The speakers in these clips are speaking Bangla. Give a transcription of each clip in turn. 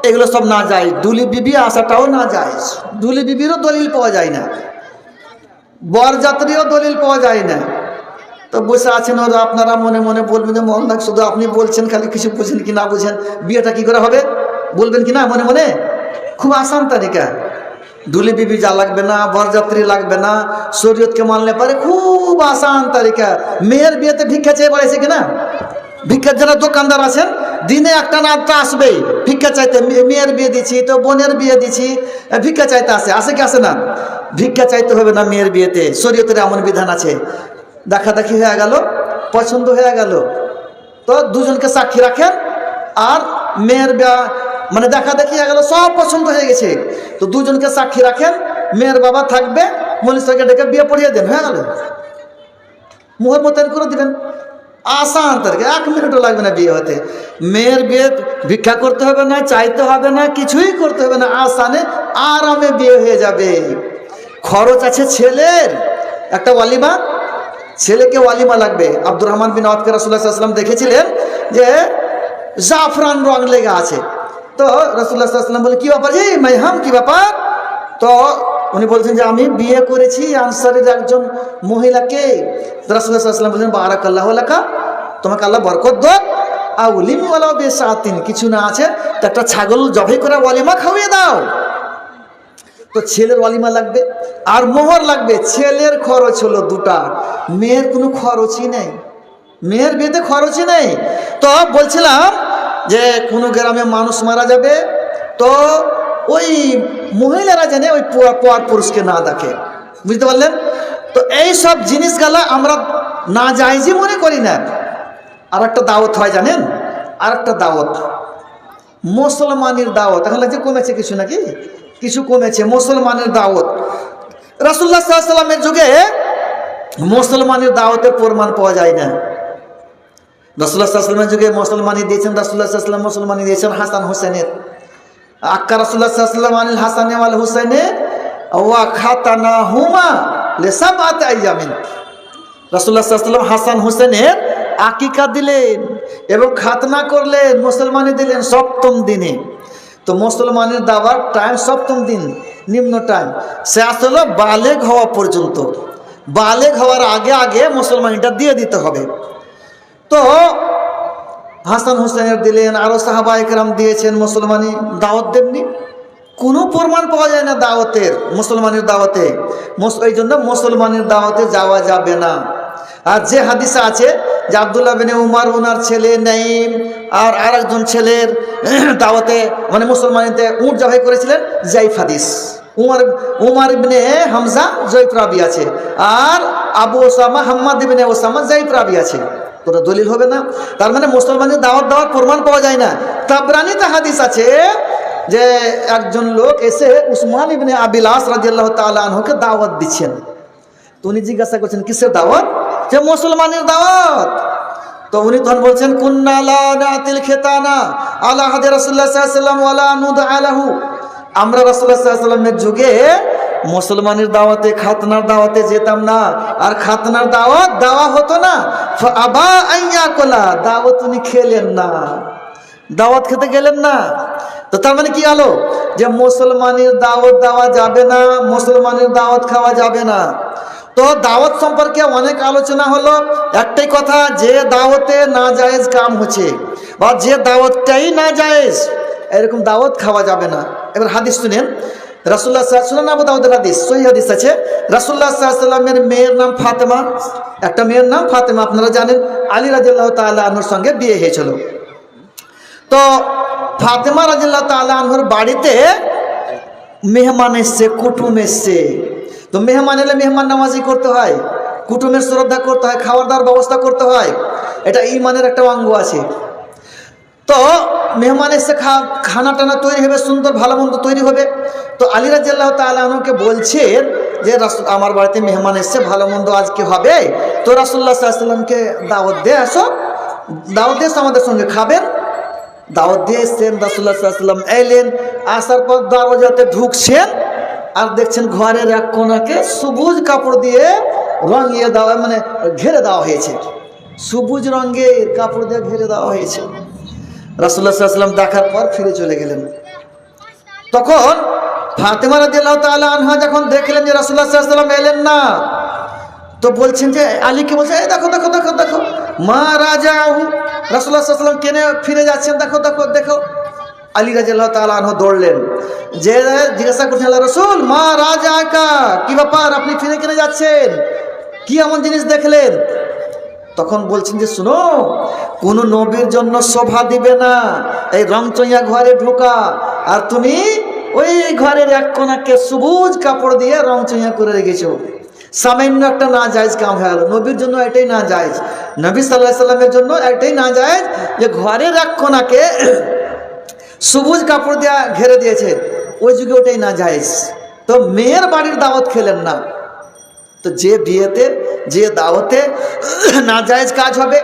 এগুলো সব না যায়। দুলি বিবি আসাটাও না যায়, দুলি বিবিরও দলিল পাওয়া যায় না, বরযাত্রীও দলিল পাওয়া যায় না। তো বসে আছেন ওরা, আপনারা মনে মনে বলবেন যে মোহন শুধু আপনি বলছেন, খালি কিছু বুঝেন কি না বুঝেন, বিয়েটা কি করে হবে বলবেন কি না মনে মনে। খুব আসান তালিকা, দুলি বিবি যা লাগবে না, বরযাত্রী লাগবে না, শরীয়তকে মানলে পারে, খুব আসান তালিকা। মেয়ের বিয়েতে ভিক্ষা চেয়ে পড়েছে কিনা, ভিক্ষার যারা দোকানদার আছেন দিনে একটা না একটা আসবেই ভিক্ষা চাইতে। মেয়ের বিয়ে দিচ্ছি তো বোনের বিয়ে দিচ্ছি, ভিক্ষা চাইতে আসে কি আসে না? ভিক্ষা চাইতে হবে না মেয়ের বিয়েতে, শরীয়তের এমন বিধান আছে। দেখাদেখি হয়ে গেল, পছন্দ হয়ে গেল, তো দুজনকে সাক্ষী রাখেন। আর মেয়ের মানে দেখাদেখি হয়ে গেল, সব পছন্দ হয়ে গেছে, তো দুজনকে সাক্ষী রাখেন। মেয়ের বাবা থাকবে, মনীষকে ডেকে বিয়ে পড়িয়ে দেন, হয়ে গেল। মোহর মোতায়েন করে দিবেন, আসান তারিখে, 1 মিনিটও লাগবে না বিয়ে হতে। মেয়ের বিয়ে ভিক্ষা করতে হবে না, চাইতে হবে না, কিছুই করতে হবে না, আসানে আরামে বিয়ে হয়ে যাবে। খরচ আছে ছেলের, একটা ওয়ালিমা, ছেলেকে ওয়ালিমা লাগবে। আব্দুর রহমান বিন আওফকে রাসূলুল্লাহ সাল্লাল্লাহু আলাইহি ওয়াসাল্লাম দেখেছিলেন যে জাফরান রং লেগে আছে, তো রাসূলুল্লাহ সাল্লাল্লাহু আলাইহি ওয়াসাল্লাম বলে কি ব্যাপার জি মাইহাম, কি ব্যাপার? তো উনি বলছেন যে আমি বিয়ে করেছি আনসারের একজন মহিলাকে। রাসূলুল্লাহ সাল্লাল্লাহু আলাইহি ওয়াসাল্লাম বললেন বারাকাল্লাহু লাকা, তোমাকে আল্লাহ বরকত দেন। আউলিম ওয়ালা বিসাতিন, কিছু না আছে তো একটা ছাগল জবাই করে ওয়ালিমা খাওয়িয়ে দাও। তো ছেলের ওয়ালিমা লাগবে আর মোহর লাগবে। ছেলের খরচ হলো 2টা, মেয়ের কোনো খরচই নেই, মেয়ের বিয়েতে খরচই নেই। তো বলছিলাম যে কোনো গ্রামে মানুষ মারা যাবে, তো ওই মহিলারা জানে ওই পর পুরুষকে না দেখে, বুঝতে পারলেন? তো এই সব জিনিসগুলা আমরা না জায়েজই মনে করি না। আর একটা দাওয়াত হয় জানেন, আর একটা দাওয়াত, মুসলমানের দাওয়াত। এখন লাগছে কমেছে কিছু, নাকি কিছু কমেছে। মুসলমানের দাওয়াত, রাসূলুল্লাহ সাল্লাল্লাহু আলাইহি ওয়াসাল্লামের যুগে মুসলমানের দাওয়াতের প্রমাণ পাওয়া যায় না। রাসূলুল্লাহ সাল্লাল্লাহু আলাইহি ওয়াসাল্লামের যুগে মুসলমানি দিয়েছেন, রাসূলুল্লাহ সাল্লাল্লাহু আলাইহি ওয়াসাল্লাম মুসলমানি দিয়েছেন হাসান হোসেনের। আক্কা রাসূলুল্লাহ সাল্লাল্লাহু আলাইহি ওয়াসাল্লাম আনিল হাসান ওয়াল হুসাইনে ওয়া খাতানাহুমা লিসাবআতি আইয়ামিন। রাসূলুল্লাহ সাল্লাল্লাহু আলাইহি ওয়াসাল্লাম হাসান হোসেনের আকিকা দিলেন এবং খাতনা করলেন, মুসলমানি দিলেন 7ম দিনে। তো মুসলমানের দাওয়ার টাইম 7ম দিন, নিম্ন টাইম। সে আসলে বালেগ হওয়া পর্যন্ত, বালেগ হওয়ার আগে আগে মুসলমানিটা দিয়ে দিতে হবে। তো হাসান হোসেনের দিলেন, আরও সাহাবায়ে কেরাম দিয়েছেন, মুসলমানি দাওয়াত দেননি। কোনো প্রমাণ পাওয়া যায় না দাওয়াতের, মুসলমানের দাওয়াতে। এই জন্য মুসলমানের দাওয়াতে যাওয়া যাবে না। আর যে হাদিসে আছে যে আব্দুল্লাহ বিন উমর ওনার ছেলে নাইম আর আরেকজন ছেলের দাওয়াতে মানে মুসলমানিতে উট জবাই করেছিলেন, জাইফ হাদিস। উমর ইবনে হামজা জাইফ রাবি আছে, আর আবু ওসামা হাম্মাদ ইবনে ওসামা জাইফ রাবি আছে। তোরা দলিল হবে না। তার মানে মুসলমানের দাওয়াত দেওয়ার প্রমাণ পাওয়া যায় না। তাবরানীতে হাদিস আছে যে একজন লোক এসে উসমান ইবনে আবিল আস রাদিয়াল্লাহু তাআলা আনহুকে দাওয়াত দিচ্ছেন। তো উনি জিজ্ঞাসা করছেন কিসের দাওয়াত? যে মুসলমানের দাওয়াত। তো উনি তখন বলছেন কুন্না লা নাতিল খিতানা আলা হাদি রাসূলুল্লাহ সাল্লাল্লাহু আলাইহি ওয়াসাল্লাম ওয়ালা নুদআ লাহু, আমরা রাসূলুল্লাহ সাল্লাল্লাহু আলাইহি ওয়াসাল্লামের যুগে মুসলমানের দাওয়াতে খাতনার দাওয়াতে যেতাম না, আর খাতনার দাওয়াত দেওয়া হতো না। ফাআবা আইয়াকুলা, দাওয়াত উনি খেলেন না, দাওয়াত খেতে গেলেন না। তো তার মানে কি হলো যে মুসলমানের দাওয়াত দেওয়া যাবে না, মুসলমানের দাওয়াত খাওয়া যাবে না। তো দাওয়াত সম্পর্কে অনেক আলোচনা হলো। একটাই কথা, যে দাওয়াতে না জায়েজ কাম হচ্ছে বা যে দাওয়াতটাই না জায়েজ, এরকম দাওয়াত খাওয়া যাবে না। এবার হাদিস শুনেন, রাসূলুল্লাহ সাল্লাল্লাহু আলাইহি ওয়াসাল্লাম, আবু দাউদের হাদিস, সহিহ হাদিস আছে। রাসূলুল্লাহ সাল্লাল্লাহু আলাইহি ওয়াসাল্লামের মেয়ের নাম ফাতেমা, একটা মেয়ের নাম ফাতেমা, আপনারা জানেন আলী রাদিয়াল্লাহু তাআলা আনহুর সঙ্গে বিয়ে হয়েছিল। তো ফাতেমা রাদিয়াল্লাহু তাআলা আনহুর বাড়িতে মেহমান এসছে, কুটুম এসছে। তো মেহমান এলে মেহমান নামাজি করতে হয়, কুটুমের শ্রদ্ধা করতে হয়, খাওয়ার দাওয়ার ব্যবস্থা করতে হয়, এটা ঈমানের একটা অঙ্গ আছে। তো মেহমান এসে খানা টানা তৈরি হবে, সুন্দর ভালো মন্দ তৈরি হবে। তো আলী রাদিয়াল্লাহু তাআলা আনহুকে বলছেন যে রাসূল আমার বাড়িতে মেহমান এসছে, ভালো মন্দ আজকে হবে, তো রাসূলুল্লাহ সাল্লাল্লাহু আলাইহি ওয়াসাল্লামকে দাওয়াত দিয়ে আসো, দাওয়াত দিয়ে আমাদের সঙ্গে খাবেন। দাওয়াত দিয়ে এসছেন, রাসূলুল্লাহ সাল্লাল্লাহু আলাইহি ওয়াসাল্লাম এলেন, আসার পর দরজাতে ঢুকছেন আর দেখছেন ঘরের এক কোণাকে সবুজ কাপড় দিয়ে রঙিয়ে দেওয়া, মানে ঘিরে দেওয়া হয়েছে, সবুজ রঙের কাপড় দিয়ে ঘিরে দেওয়া হয়েছে। রাসূলুল্লাহ সাল্লাল্লাহু আলাইহি ওয়াসাল্লাম দেখার পর ফিরে চলে গেলেন। তখন ফাতেমা রাদিয়াল্লাহু তাআলা আনহা যখন দেখলেন যে রাসূলুল্লাহ সাল্লাল্লাহু আলাইহি ওয়াসাল্লাম এলেন না, তো বলছেন যে আলীকে বলছে, এই দেখো দেখো দেখো দেখো মা রাজাহু, রাসূলুল্লাহ সাল্লাল্লাহু আলাইহি ওয়াসাল্লাম কেনে ফিরে যাচ্ছেন, দেখো দেখো দেখো। আলী রাদিয়াল্লাহু তাআলা আনহু দৌড়লেন, যে জিজ্ঞাসা করছেন, আল্লাহ রাসূল মা রাজাকা, কি ব্যাপার, আপনি ফিরে কেনে যাচ্ছেন, কি এমন জিনিস দেখলেন? তখন বলছেন যে শুনো, কোন নবীর জন্য শোভা দিবে না এই রংচঙিয়া ঘরে ঢোকা, আর তুমি ওই ঘরের এক কোনাকে সবুজ কাপড় দিয়ে রংচঙিয়া করে রেখেছো। সামান্য একটা না জায়েজ কাম হয়ে গেল। নবীর জন্য এটাই না জায়েজ, নবী সাল্লাল্লাহু আলাইহি সাল্লামের জন্য এটাই না জায়েজ যে ঘরের এক কোনাকে সবুজ কাপড় দিয়ে ঘেরে দিয়েছে, ওই যুগে ওটাই না জায়েজ। তো মেয়ের বাড়ির দাওয়াত খেলেন না, তো যে বিয়েতে যে দাওয়াতে না জায়েজ কাজ হবে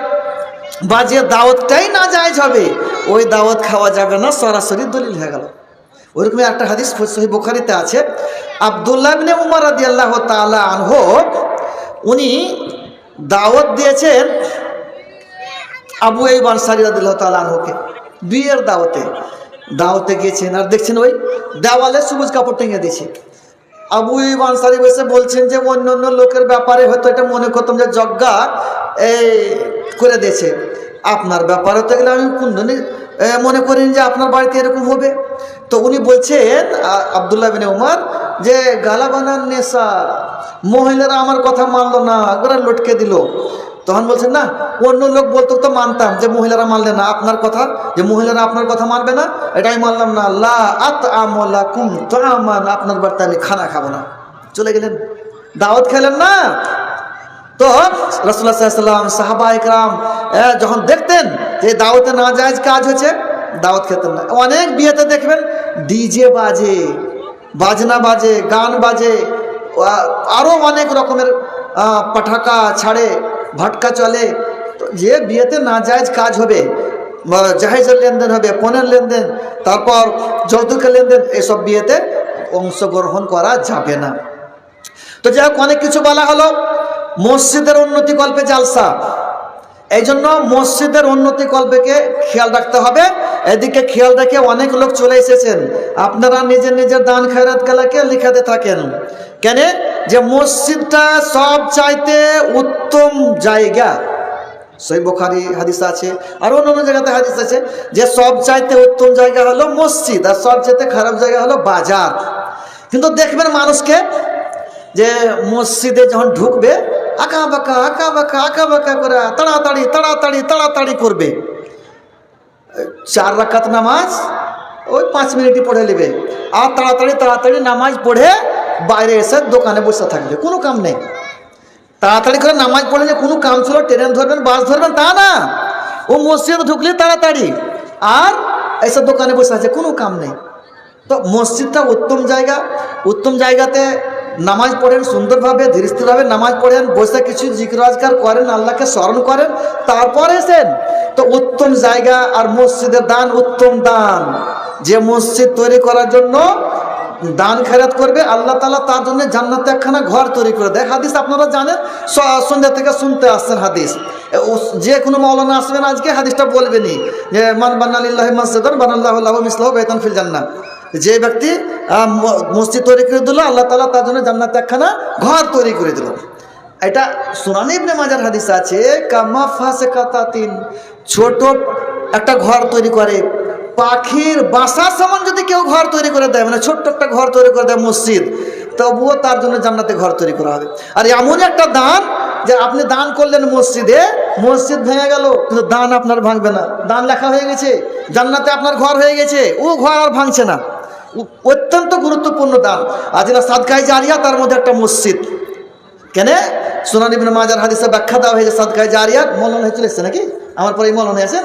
বা যে দাওয়াতটাই না জায়েজ হবে, ওই দাওয়াত খাওয়া যাবে না, সরাসরি দলিল হয়ে গেল। ওইরকম একটা হাদিস সহিহ বুখারীতে আছে, আব্দুল্লাহ ইবনে উমর রাদিয়াল্লাহু তাআলা আনহু উনি দাওয়াত দিয়েছেন আবু আইয়ুব আনসারী রাদিয়াল্লাহু তাআলা আনহুকে, বিয়ের দাওয়াতে গিয়েছেন, আর দেখছেন ওই দেওয়ালে সবুজ কাপড় টেঙে দিয়েছে। আবু আইয়ুব আনসারী বসে বলছেন যে অন্য অন্য লোকের ব্যাপারে হয়তো এটা মনে করতাম যে যজ্ঞা করে দিয়েছে, আপনার ব্যাপারে তো গেলে আমি কোনদিনই মনে করিনি যে আপনার বাড়িতে এরকম হবে। তো উনি বলছেন আব্দুল্লাহ বিন উমর যে গালাবানান নেশা, মহিলারা আমার কথা মানলো না, ওরা লটকে দিল। তখন বলছেন না, অন্য লোক বলতো তো মানতাম যে মহিলারা মানলে না আপনার কথা, যে মহিলারা আপনার কথা মানবে না, এটাই মানলাম না। লা আতআমু লাকুম তাআমান, আপনার বাড়িতে আমি খানা খাবো না, চলে গেলেন, দাওয়াত খেলেন না। তো রাসূলুল্লাহ সাল্লাল্লাহু আলাইহি ওয়াসাল্লাম সাহাবায়ে কেরাম যখন দেখতেন যে দাওয়াতে না জায়েজ কাজ হচ্ছে, দাওয়াত খেতেন না। অনেক বিয়েতে দেখবেন ডিজে বাজে, বাজনা বাজে, গান বাজে, আরও অনেক রকমের পাঠাকা ছাড়ে, ভাটকা চলে। তো যে বিয়েতে না জায়েজ কাজ হবে, জাহেজের লেনদেন হবে, পণের লেনদেন, তারপর যৌতুকের লেনদেন, এসব বিয়েতে অংশগ্রহণ করা যাবে না। তো যাই হোক, অনেক কিছু বলা হলো। মসজিদের উন্নতি কল্পে জালসা, এই জন্য মসজিদের উন্নতি কল্পকে খেয়াল রাখতে হবে। এদিকে খেয়াল রেখে অনেক লোক চলে এসেছেন, আপনারা নিজের নিজের দান খয়রাত গুলোকে লিখাতে থাকেন। কেন? যে মসজিদটা সব চাইতে উত্তম জায়গা, সহিহ বুখারী হাদিস আছে, আর অন্য জায়গাতে হাদিস আছে যে সব চাইতে উত্তম জায়গা হলো মসজিদ, আর সব চাইতে খারাপ জায়গা হলো বাজার। কিন্তু দেখবেন মানুষকে যে মসজিদে যখন ঢুকবে আঁকা বাঁকা করে তাড়াতাড়ি করবে। 4 রাকাত নামাজ ওই 5 মিনিটই পড়ে নেবে, আর তাড়াতাড়ি নামাজ পড়ে বাইরে এসে দোকানে বসে থাকবে, কোনো কাম নেই। তাড়াতাড়ি করে নামাজ পড়লে যে কোনো কাম ছিল, ট্রেন ধরবেন, বাস ধরবেন, তা না। ও মসজিদে ঢুকলে তাড়াতাড়ি, আর এসে দোকানে বসে আছে, কোনো কাম নেই। তো মসজিদটা উত্তম জায়গা, উত্তম জায়গাতে নামাজ পড়েন, সুন্দরভাবে ধীরে স্থিরভাবে নামাজ পড়েন, বসে কিছু জিকির আজকার করেন, আল্লাহকে স্মরণ করেন, তারপর এসেন। তো উত্তম জায়গা, আর মসজিদের দান উত্তম দান। যে মসজিদ তৈরি করার জন্য দান খয়রাত করবে, আল্লাহ তাআলা তার জন্য জান্নাতে একখানা ঘর তৈরি করে দেয়। হাদিস আপনারা জানেন, সন্ধ্যা থেকে শুনতে আসছেন হাদিস। যে কোনো মাওলানা আসবেন আজকে হাদিসটা বলবেনি যে মান বান্না লিল্লাহি মাসজিদান বানাল্লাহু লাহু মিসলাহু বাইতান ফিল জান্নাহ। যে ব্যক্তি মসজিদ তৈরি করে দিল, আল্লাহ তাআলা তার জন্য জান্নাতে একখানা ঘর তৈরি করে দিল। এটা সুনান ইবনে মাজার হাদিস আছে, কামা ফাসকাতাতিন, ছোট একটা ঘর তৈরি করে, পাখির বাসার সমান যদি কেউ ঘর তৈরি করে দেয়, মানে ছোট্ট একটা ঘর তৈরি করে দেয় মসজিদ, তবুও তার জন্য জান্নাতে ঘর তৈরি করা হবে। আর এমন একটা দান যে আপনি দান করলেন মসজিদে, মসজিদ ভেঙে গেল কিন্তু দান আপনার ভাঙবে না, দান লেখা হয়ে গেছে, জান্নাতে আপনার ঘর হয়ে গেছে, ও ঘর আর ভাঙছে না। অত্যন্ত গুরুত্বপূর্ণ দান। আর যেটা সাদকায়ে জারিয়া, তার মধ্যে একটা মসজিদ। কেন? সুনান ইবনে মাজার হাদিসে ব্যাখ্যা দেওয়া হয়েছে সাদকায়ে জারিয়া। মৌলানা চলে এসছে নাকি? আমার পরে মৌলানা আছেন।